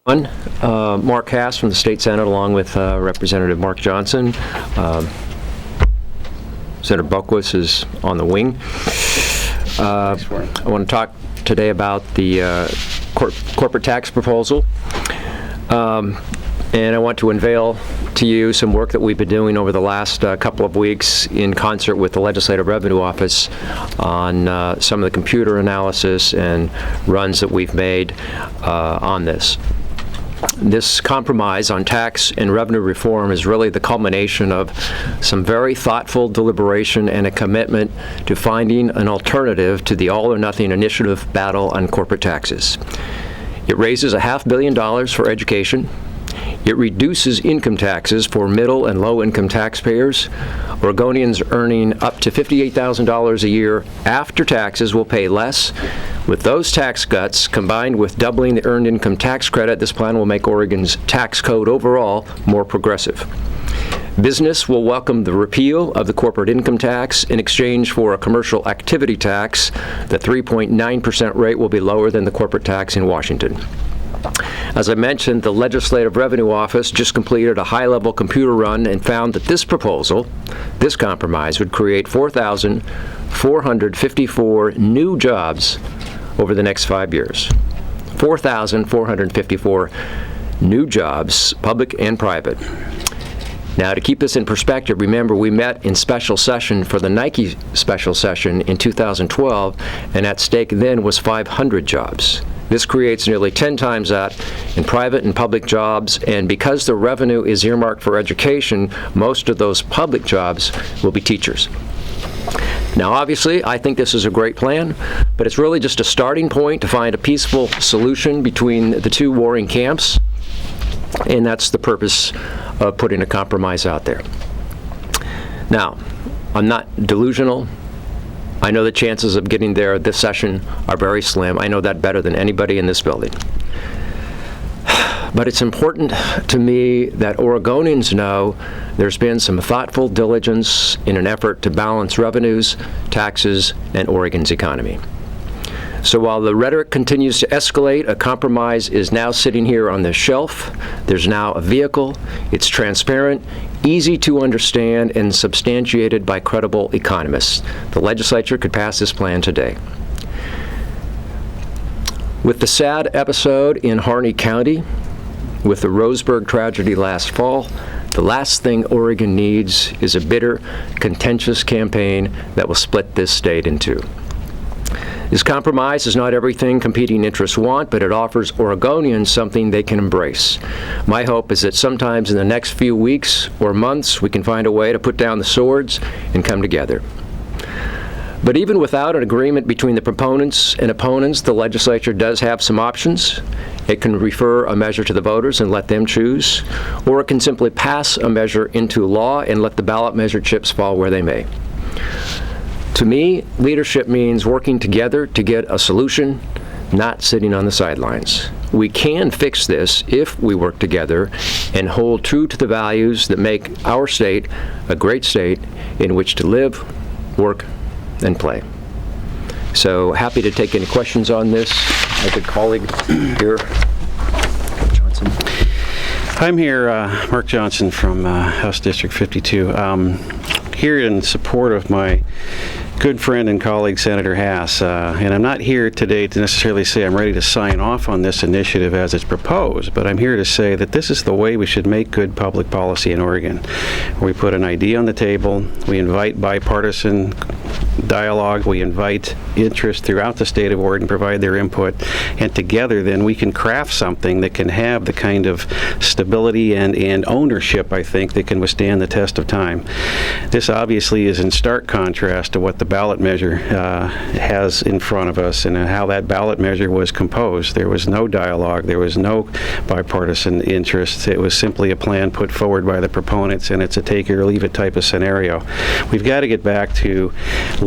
Mark Hass from the State Senate, along with Representative Mark Johnson. Senator Buckwis is on the wing. I want to talk today about the corporate tax proposal. And I want to unveil to you some work that we've been doing over the last couple of weeks in concert with the Legislative Revenue Office on some of the computer analysis and runs that we've made on this. This compromise on tax and revenue reform is really the culmination of some very thoughtful deliberation and a commitment to finding an alternative to the all-or-nothing initiative battle on corporate taxes. It raises $500 million for education. It reduces income taxes for middle and low-income taxpayers. Oregonians earning up to $58,000 a year after taxes will pay less. With those tax cuts, combined with doubling the Earned Income Tax Credit, this plan will make Oregon's tax code overall more progressive. Business will welcome the repeal of the corporate income tax in exchange for a commercial activity tax. The 3.9% rate will be lower than the corporate tax in Washington. As I mentioned, the Legislative Revenue Office just completed a high-level computer run and found that this proposal, this compromise, would create 4,454 new jobs over the next 5 years. 4,454 new jobs, public and private. Now, to keep this in perspective, remember we met in special session for the Nike special session in 2012, and at stake then was 500 jobs. This creates nearly 10 times that in private and public jobs, and because the revenue is earmarked for education, most of those public jobs will be teachers. Now, obviously, I think this is a great plan, but it's really just a starting point to find a peaceful solution between the two warring camps, and that's the purpose of putting a compromise out there. Now, I'm not delusional. I know the chances of getting there this session are very slim. I know that better than anybody in this building. But it's important to me that Oregonians know there's been some thoughtful diligence in an effort to balance revenues, taxes, and Oregon's economy. So while the rhetoric continues to escalate, a compromise is now sitting here on the shelf. There's now a vehicle. It's transparent, easy to understand, and substantiated by credible economists. The legislature could pass this plan today. With the sad episode in Harney County, with the Roseburg tragedy last fall, the last thing Oregon needs is a bitter, contentious campaign that will split this state in two. This compromise is not everything competing interests want, but it offers Oregonians something they can embrace. My hope is that sometimes in the next few weeks or months, we can find a way to put down the swords and come together. But even without an agreement between the proponents and opponents, the legislature does have some options. It can refer a measure to the voters and let them choose, or it can simply pass a measure into law and let the ballot measure chips fall where they may. To me, leadership means working together to get a solution, not sitting on the sidelines. We can fix this if we work together and hold true to the values that make our state a great state in which to live, work, and play. So happy to take any questions on this. I have a colleague here. Johnson. I'm here, Mark Johnson from House District 52. Here in support of my good friend and colleague Senator Hass, and I'm not here today to necessarily say I'm ready to sign off on this initiative as it's proposed, but I'm here to say that this is the way we should make good public policy in Oregon. We put an idea on the table, we invite bipartisan dialogue, we invite interest throughout the state of Oregon, provide their input, and together then we can craft something that can have the kind of stability and ownership, I think, that can withstand the test of time. This obviously is in stark contrast to what the ballot measure has in front of us and how that ballot measure was composed. There was no dialogue, there was no bipartisan interest. It was simply a plan put forward by the proponents, and it's a take it or leave it type of scenario. We've got to get back to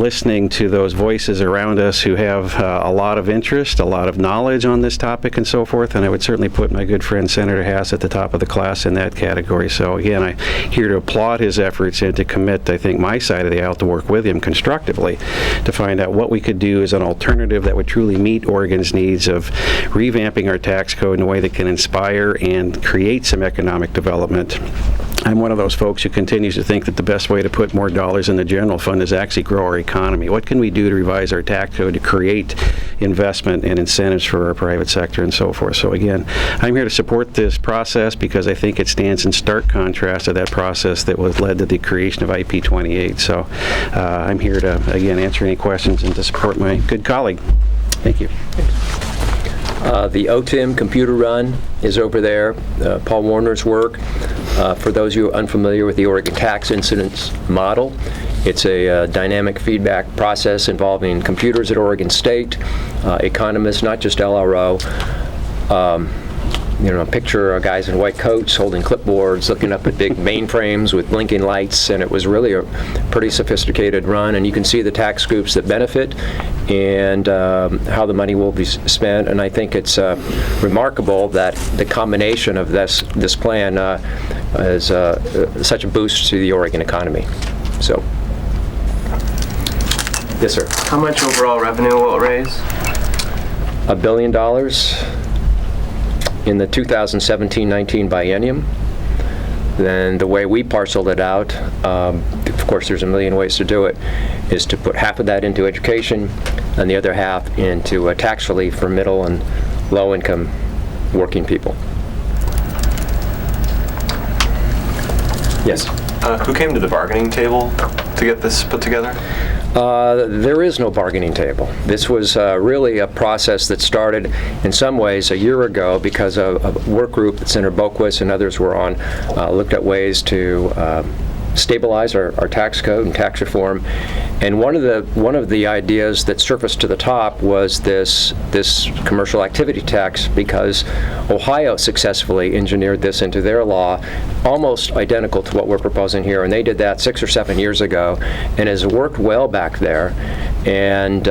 listening to those voices around us who have a lot of interest, a lot of knowledge on this topic and so forth, and I would certainly put my good friend Senator Haas at the top of the class in that category. So again, I'm here to applaud his efforts and to commit, I think, my side of the aisle to work with him constructively to find out what we could do as an alternative that would truly meet Oregon's needs of revamping our tax code in a way that can inspire and create some economic development. I'm one of those folks who continues to think that the best way to put more dollars in the general fund is actually grow our economy. What can we do to revise our tax code to create investment and incentives for our private sector and so forth? So again, I'm here to support this process because I think it stands in stark contrast to that process that was led to the creation of IP 28. So I'm here to, again, answer any questions and to support my good colleague. Thank you. The OTIM computer run is over there, Paul Warner's work. For those of you unfamiliar with the Oregon Tax Incidence Model, it's a dynamic feedback process involving computers at Oregon State, economists, not just LRO. Picture guys in white coats holding clipboards, looking up at big mainframes with blinking lights, and it was really a pretty sophisticated run, and you can see the tax groups that benefit and how the money will be spent, and I think it's remarkable that the combination of this plan is such a boost to the Oregon economy. So, yes, sir. How much overall revenue will it raise? $1 billion. In the 2017-19 biennium. Then the way we parceled it out, of course there's a million ways to do it, is to put half of that into education and the other half into tax relief for middle and low income working people. Yes? Who came to the bargaining table to get this put together? There is no bargaining table. This was really a process that started in some ways a year ago because a work group that Senator Boquist and others were on looked at ways to stabilize our tax code and tax reform. And one of the ideas that surfaced to the top was this commercial activity tax, because Ohio successfully engineered this into their law, almost identical to what we're proposing here, and they did that 6 or 7 years ago, and has worked well back there. And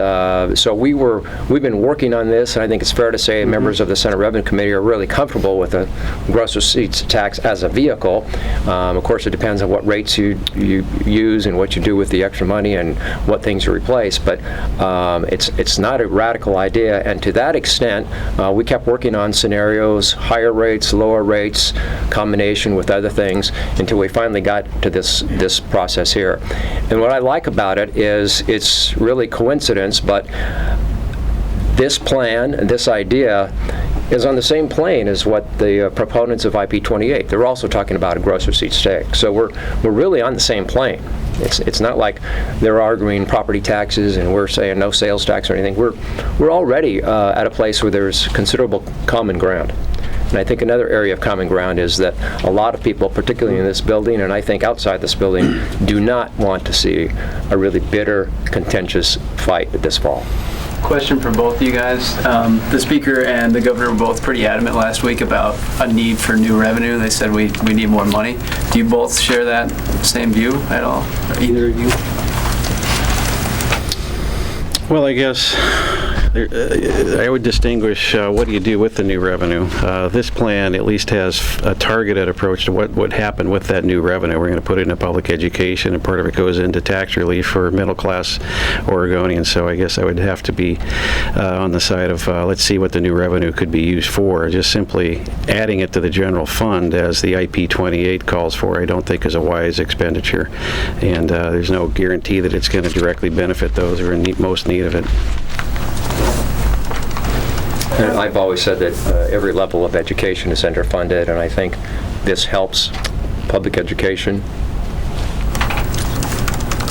so we've been working on this, and I think it's fair to say members of the Senate Revenue Committee are really comfortable with the gross receipts tax as a vehicle. Of course, it depends on what rates you use and what you do with the extra money and what things you replace, but it's not a radical idea, and to that extent, we kept working on scenarios, higher rates, lower rates, combination with other things, until we finally got to this process here. And what I like about it is it's really coincidence, but this plan and this idea is on the same plane as what the proponents of IP 28. They're also talking about a gross receipts tax. So we're really on the same plane. It's not like they're arguing property taxes and we're saying no sales tax or anything. We're already at a place where there's considerable common ground. And I think another area of common ground is that a lot of people, particularly in this building, and I think outside this building, do not want to see a really bitter, contentious fight this fall. Question for both of you guys. The Speaker and the Governor were both pretty adamant last week about a need for new revenue. They said we need more money. Do you both share that same view at all? Or either of you? Well, I guess I would distinguish what do you do with the new revenue. This plan at least has a targeted approach to what would happen with that new revenue. We're going to put it into public education, and part of it goes into tax relief for middle-class Oregonians. So I guess I would have to be on the side of let's see what the new revenue could be used for. Just simply adding it to the general fund, as the IP 28 calls for, I don't think is a wise expenditure. And there's no guarantee that it's going to directly benefit those who are in most need of it. And I've always said that every level of education is underfunded, and I think this helps public education.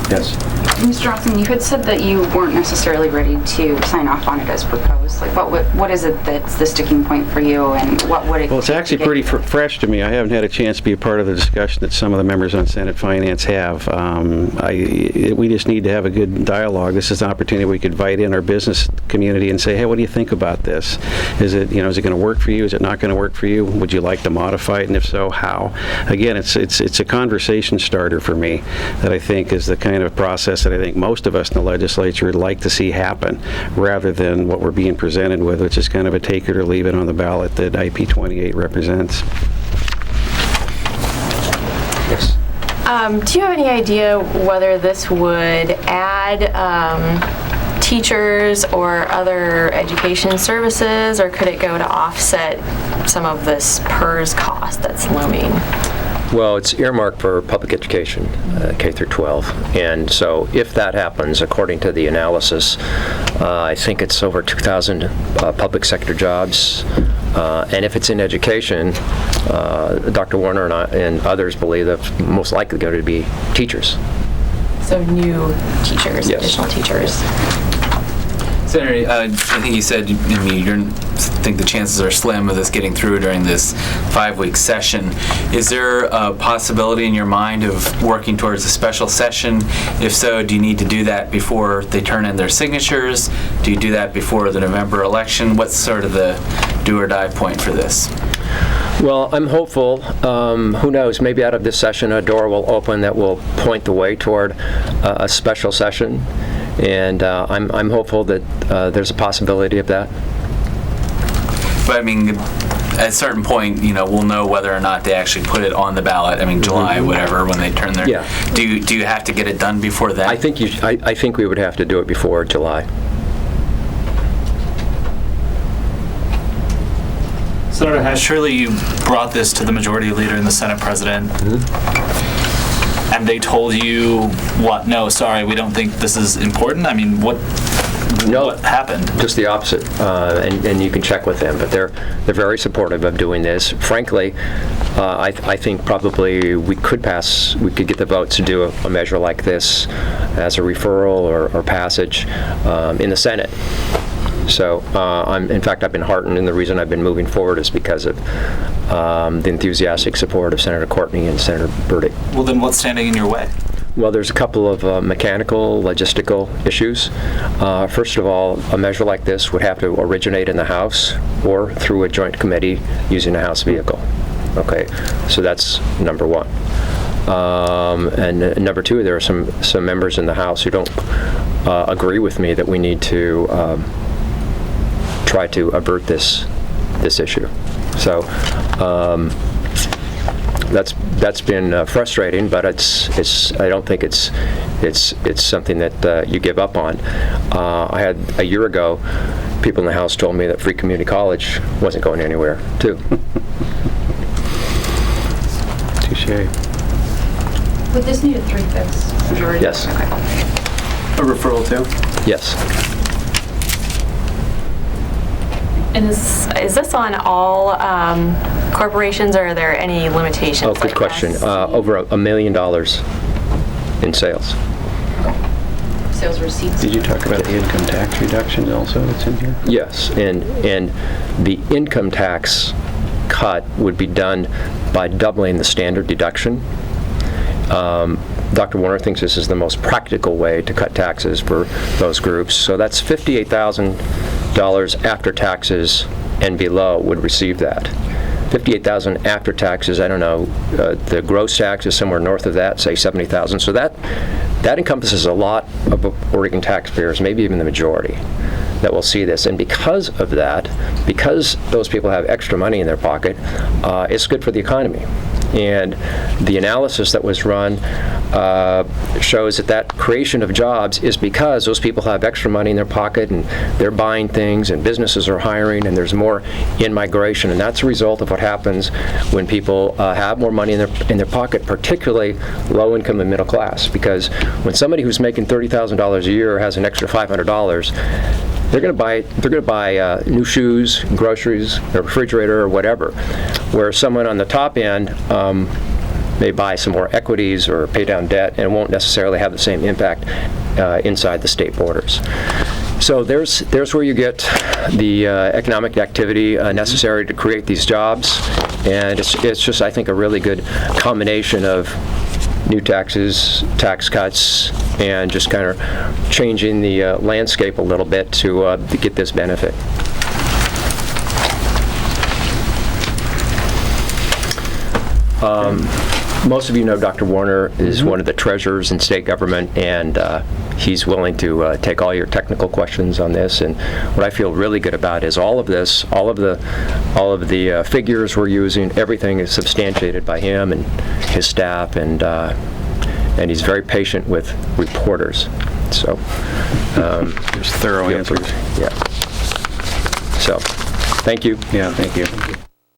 Yes? Mr. Johnson, you had said that you weren't necessarily ready to sign off on it as proposed. knows? Like, what is it that's the sticking point for you, and what would it Well, it's take to actually get pretty you- fresh to me. I haven't had a chance to be a part of the discussion that some of the members on Senate Finance have. We just need to have a good dialogue. This is an opportunity we could invite in our business community and say, hey, what do you think about this? Is it going to work for you? Is it not going to work for you? Would you like to modify it, and if so, how? Again, it's a conversation starter for me that I think is the kind of process that I think most of us in the legislature would like to see happen, rather than what we're being presented with, which is kind of a take it or leave it on the ballot that IP 28 represents. Yes. Do you have any idea whether this would add teachers or other education services, or could it go to offset some of this PERS cost that's looming? Well, it's earmarked for public education, K through 12. And so if that happens, according to the analysis, I think it's over 2,000 public sector jobs. And if it's in education, Dr. Warner and others believe that most likely going to be teachers. So new teachers, Yes. additional teachers. Senator, I think you said you think the chances are slim of this getting through during this 5-week session. Is there a possibility in your mind of working towards a special session? If so, do you need to do that before they turn in their signatures? Do you do that before the November election? What's sort of the do or die point for this? Well, I'm hopeful. Who knows? Maybe out of this session, a door will open that will point the way toward a special session. And I'm hopeful that there's a possibility of that. But I mean, at a certain point, we'll know whether or not they actually put it on the ballot. I mean, July, whatever, when they turn their. Yeah. Do you have to get it done before then? I think we would have to do it before July. Senator Hess, surely you brought this to the majority leader and the Senate president, and they told you, what? No, sorry, we don't think this is important? I mean, what happened? Just the opposite, and you can check with them, but they're very supportive of doing this. Frankly, I think probably we could get the votes to do a measure like this as a referral or passage in the Senate. So, in fact, I've been heartened, and the reason I've been moving forward is because of the enthusiastic support of Senator Courtney and Senator Burdick. Well, then what's standing in your way? Well, there's a couple of mechanical, logistical issues. First of all, a measure like this would have to originate in the House or through a joint committee using a House vehicle. Okay, so that's number one. And number two, there are some members in the House who don't agree with me that we need to try to avert this issue. So that's been frustrating, but I don't think it's something that you give up on. I had a year ago, people in the House told me that Free Community College wasn't going anywhere, too. Touche. Would this need a 3/5 majority? Yes. Okay. A referral too? Yes. And is this on all corporations, or are there any limitations? Oh, good like question. this? Over $1 million in sales. Sales receipts. Did you talk about the income tax reductions also that's in here? Yes, and the income tax cut would be done by doubling the standard deduction. Dr. Warner thinks this is the most practical way to cut taxes for those groups. So that's $58,000 after taxes and below would receive that. $58,000 after taxes, I don't know, the gross tax is somewhere north of that, say $70,000. So that encompasses a lot of Oregon taxpayers, maybe even the majority, that will see this. And because of that, because those people have extra money in their pocket, it's good for the economy. And the analysis that was run shows that creation of jobs is because those people have extra money in their pocket and they're buying things and businesses are hiring and there's more in-migration. And that's a result of what happens when people have more money in their pocket, particularly low-income and middle class. Because when somebody who's making $30,000 a year has an extra $500, they're going to buy new shoes, groceries, a refrigerator, or whatever. Where someone on the top end may buy some more equities or pay down debt and won't necessarily have the same impact inside the state borders. So there's where you get the economic activity necessary to create these jobs, and it's just, I think, a really good combination of new taxes, tax cuts, and just kind of changing the landscape a little bit to get this benefit. Most of you know Dr. Warner is one of the treasurers in state government, and he's willing to take all your technical questions on this. And what I feel really good about is all of this, all of the figures we're using, everything is substantiated by him and his staff, and he's very patient with reporters. So, There's thorough answers. yeah. So, thank you. Yeah, thank you.